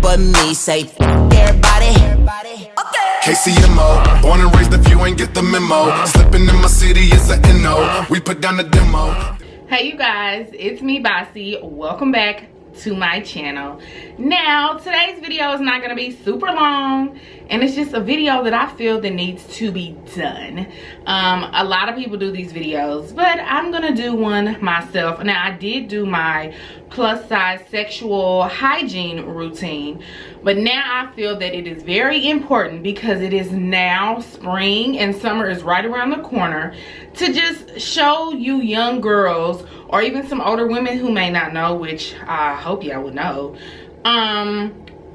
but me. Say everybody. Okay. KCMO, born and raised if you ain't get the memo. Slipping in my city is a NO. We put down the demo. Hey you guys, it's me Bossy. Welcome back to my channel. Now today's video is not going to be super long, and it's just a video that I feel that needs to be done. A lot of people do these videos, but I'm gonna do one myself. Now I did do my plus size sexual hygiene routine, but now I feel that it is very important, because it is now spring and summer is right around the corner, to just show you young girls or even some older women who may not know, which I hope y'all would know,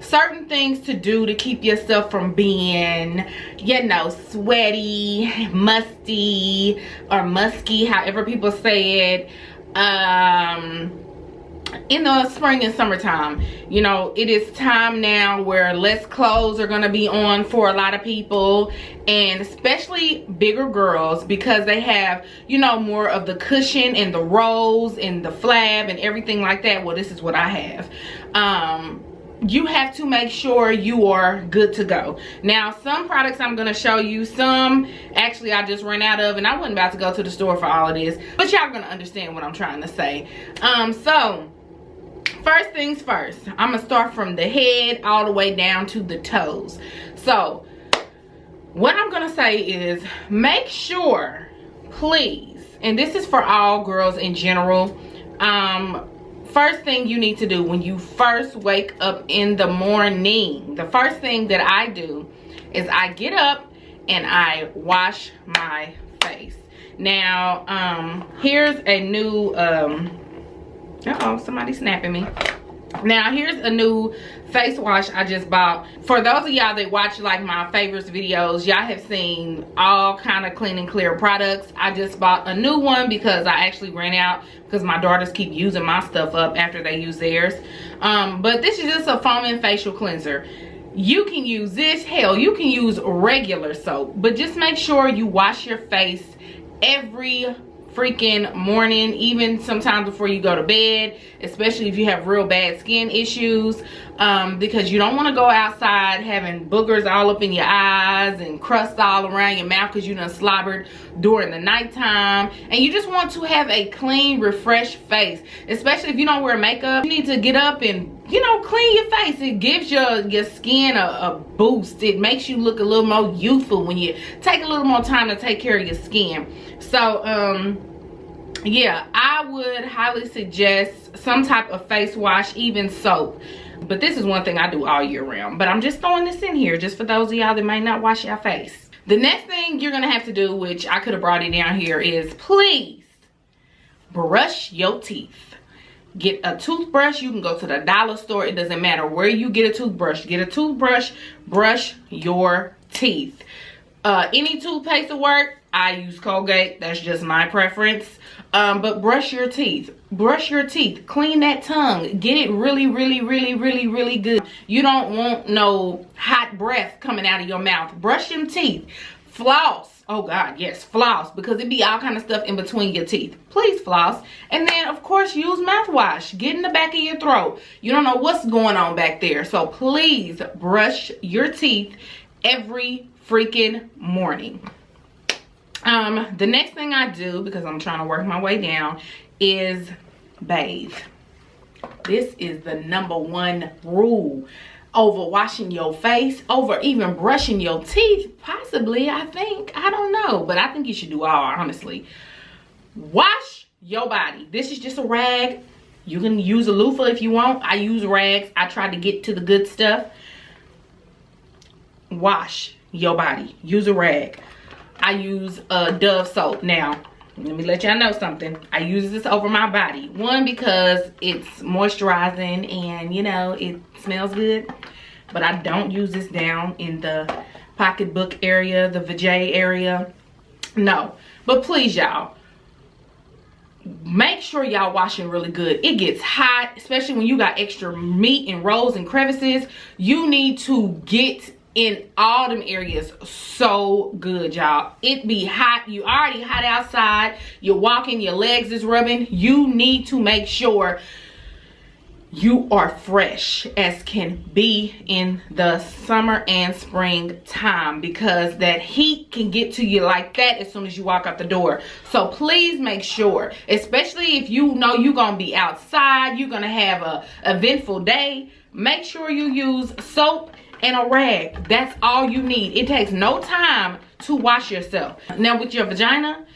certain things to do to keep yourself from being, you know, sweaty, musty, or musky, however people say it, in the spring and summertime. You know, it is time now where less clothes are gonna be on for a lot of people, and especially bigger girls, because they have, you know, more of the cushion and the rolls and the flab and everything like that. Well, this is what I have. You have to make sure you are good to go. Now, some products I'm gonna show you, some actually I just ran out of, and I wasn't about to go to the store for all of this, but y'all gonna understand what I'm trying to say. So first things first, I'm gonna start from the head all the way down to the toes. So what I'm gonna say is, make sure, please, and this is for all girls in general, first thing you need to do when you first wake up in the morning, the first thing that I do is I get up and I wash my face. Now, here's a new, uh-oh, somebody's snapping me. Now, here's a new face wash I just bought. For those of y'all that watch like my favorites videos, y'all have seen all kind of clean and clear products. I just bought a new one because I actually ran out, because my daughters keep using my stuff up after they use theirs. But this is just a foaming facial cleanser. You can use this, hell, you can use regular soap, but just make sure you wash your face every freaking morning, even sometimes before you go to bed, especially if you have real bad skin issues, because you don't want to go outside having boogers all up in your eyes and crust all around your mouth because you done slobbered during the nighttime. And you just want to have a clean, refreshed face, especially if you don't wear makeup. You need to get up and, you know, clean your face. It gives your skin a boost. It makes you look a little more youthful when you take a little more time to take care of your skin. So yeah, I would highly suggest some type of face wash, even soap. But this is one thing I do all year round, but I'm just throwing this in here just for those of y'all that might not wash your face. The next thing you're gonna have to do, which I could have brought it down here, is please brush your teeth. Get a toothbrush. You can go to the dollar store. It doesn't matter where you get a toothbrush. Get a toothbrush, brush your teeth. Any toothpaste will work. I use Colgate. That's just my preference. But brush your teeth. Brush your teeth. Clean that tongue. Get it really, really, really, really, really good. You don't want no hot breath coming out of your mouth. Brush them teeth. Floss. Oh God, yes, floss, because it be all kind of stuff in between your teeth. Please floss. And then of course use mouthwash. Get in the back of your throat. You don't know what's going on back there. So please brush your teeth every freaking morning. The next thing I do, because I'm trying to work my way down, is bathe. This is the #1 rule over washing your face, over even brushing your teeth, possibly, I think. I don't know, but I think you should do all, honestly. Wash your body. This is just a rag. You can use a loofah if you want. I use rags. I try to get to the good stuff. Wash your body. Use a rag. I use Dove soap. Now, let me let y'all know something. I use this over my body. One, because it's moisturizing and, you know, it smells good. But I don't use this down in the pocketbook area, the vajay area. No. But please, y'all, make sure y'all washing really good. It gets hot, especially when you got extra meat and rolls and crevices. You need to get in all them areas so good, y'all. It be hot. You already hot outside. You're walking, your legs is rubbing. You need to make sure you are fresh as can be in the summer and spring time, because that heat can get to you like that as soon as you walk out the door. So please make sure, especially if you know you're gonna be outside, you're gonna have a eventful day, make sure you use soap and a rag. That's all you need. It takes no time to wash yourself. Now with your vagina,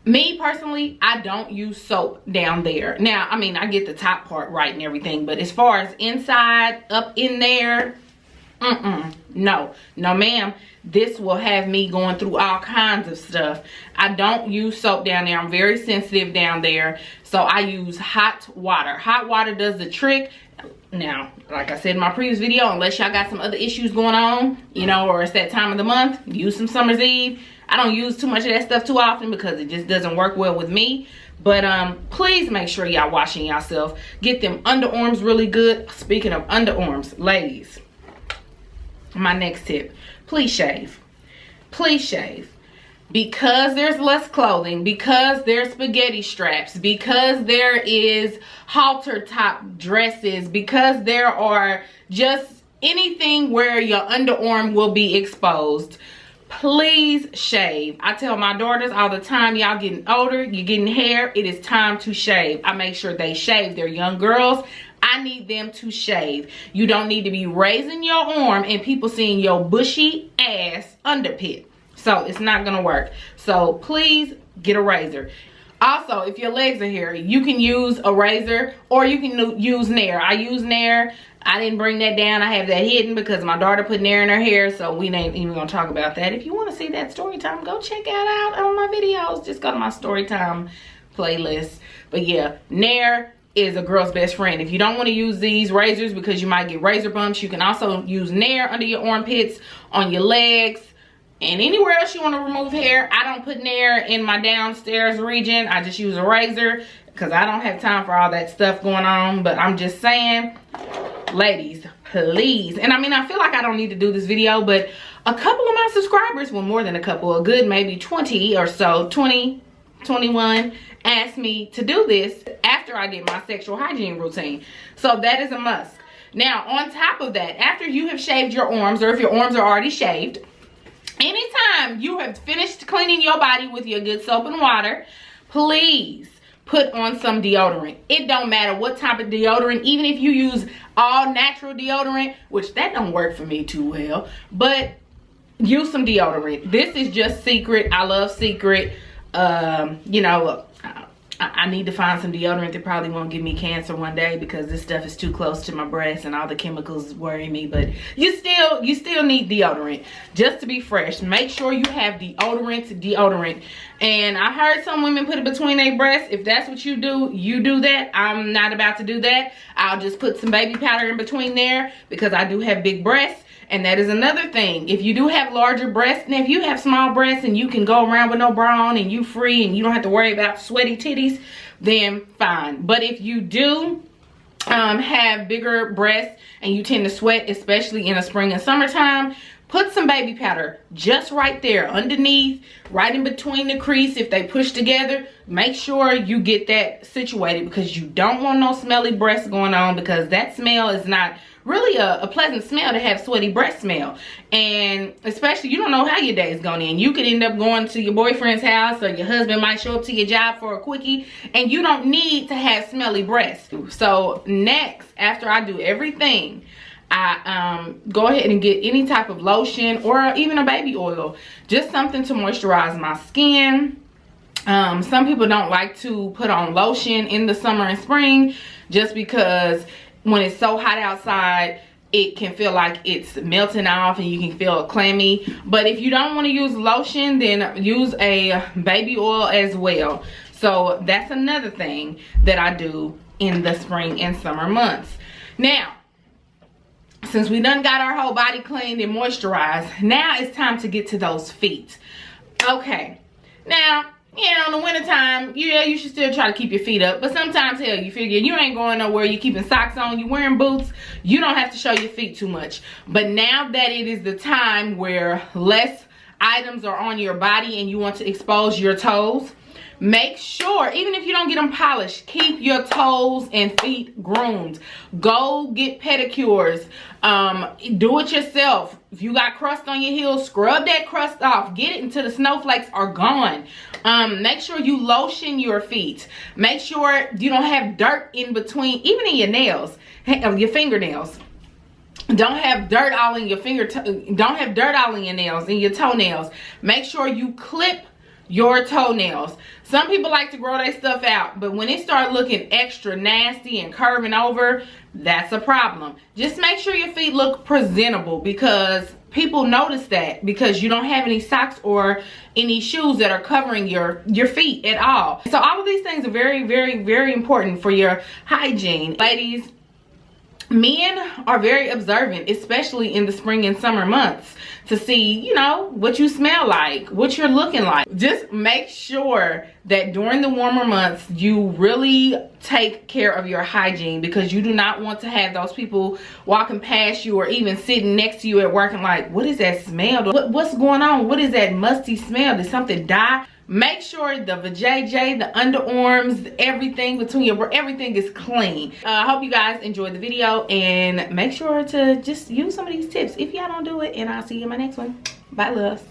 me personally, I don't use soap down there. Now, I mean, I get the top part right and everything, but as far as inside, up in there, no ma'am. This will have me going through all kinds of stuff. I don't use soap down there. I'm very sensitive down there, so I use hot water. Hot water does the trick. Now, like I said in my previous video, unless y'all got some other issues going on, you know, or it's that time of the month, use some Summer's Eve. I don't use too much of that stuff too often because it just doesn't work well with me. But please make sure y'all washing yourself. Get them underarms really good. Speaking of underarms, ladies, my next tip, please shave. Please shave. Because there's less clothing, because there's spaghetti straps, because there is halter top dresses, because there are just anything where your underarm will be exposed, please shave. I tell my daughters all the time, y'all getting older, you're getting hair, it is time to shave. I make sure they shave. They're young girls. I need them to shave. You don't need to be raising your arm and people seeing your bushy ass underpit. So it's not gonna work. So please get a razor. Also, if your legs are hairy, you can use a razor or you can use Nair. I use Nair. I didn't bring that down. I have that hidden because my daughter put Nair in her hair, so we ain't even gonna talk about that. If you want to see that story time, go check it out on my videos. Just go to my story time playlist. But yeah, Nair is a girl's best friend. If you don't want to use these razors because you might get razor bumps, you can also use Nair under your armpits, on your legs, and anywhere else you want to remove hair. I don't put Nair in my downstairs region. I just use a razor because I don't have time for all that stuff going on. But I'm just saying, ladies, please. And I mean, I feel like I don't need to do this video, but a couple of my subscribers, well, more than a couple, a good maybe 20 or so, 20, 21, asked me to do this after I did my sexual hygiene routine. So that is a must. Now, on top of that, after you have shaved your arms, or if your arms are already shaved, anytime you have finished cleaning your body with your good soap and water, please put on some deodorant. It don't matter what type of deodorant, even if you use all natural deodorant, which that don't work for me too well, but use some deodorant. This is just Secret. I love Secret. You know, I need to find some deodorant that probably won't give me cancer one day because this stuff is too close to my breast and all the chemicals worry me. But you still need deodorant just to be fresh. Make sure you have deodorant. And I heard some women put it between their breasts. If that's what you do that. I'm not about to do that. I'll just put some baby powder in between there because I do have big breasts. And that is another thing. If you do have larger breasts, and if you have small breasts and you can go around with no bra on and you free and you don't have to worry about sweaty titties, then fine. But if you do have bigger breasts and you tend to sweat, especially in the spring and summertime, put some baby powder just right there underneath, right in between the crease. If they push together, make sure you get that situated because you don't want no smelly breasts going on, because that smell is not really a pleasant smell to have sweaty breast smell. And especially, you don't know how your day is going in. You could end up going to your boyfriend's house, or your husband might show up to your job for a quickie, and you don't need to have smelly breasts. So next, after I do everything, I go ahead and get any type of lotion or even a baby oil, just something to moisturize my skin. Some people don't like to put on lotion in the summer and spring just because when it's so hot outside, it can feel like it's melting off and you can feel clammy. But if you don't want to use lotion, then use a baby oil as well. So that's another thing that I do in the spring and summer months. Now, since we done got our whole body cleaned and moisturized, now it's time to get to those feet. Okay, now, yeah, in the wintertime, yeah, you should still try to keep your feet up. But sometimes, hell, you figure you ain't going nowhere. You keeping socks on, you wearing boots. You don't have to show your feet too much. But now that it is the time where less items are on your body and you want to expose your toes, Make sure, even if you don't get them polished, keep your toes and feet groomed. Go get pedicures. Do it yourself. If you got crust on your heels, scrub that crust off. Get it until the snowflakes are gone. Make sure you lotion your feet. Make sure you don't have dirt in between, even in your nails, your fingernails. Don't have dirt all in your don't have dirt all in your nails, in your toenails. Make sure you clip your toenails. Some people like to grow their stuff out, but when it start looking extra nasty and curving over, that's a problem. Just make sure your feet look presentable, because people notice that, because you don't have any socks or any shoes that are covering your feet at all. So all of these things are very, very, very important for your hygiene. Ladies, men are very observant, especially in the spring and summer months, to see, you know, what you smell like, what you're looking like. Just make sure that during the warmer months, you really take care of your hygiene, because you do not want to have those people walking past you or even sitting next to you at work and like, what is that smell? What's going on? What is that musty smell? Did something die? Make sure the vajayjay, the underarms, everything between your, everything is clean. I hope you guys enjoyed the video, and make sure to just use some of these tips if y'all don't do it, and I'll see you in my next one. Bye, loves.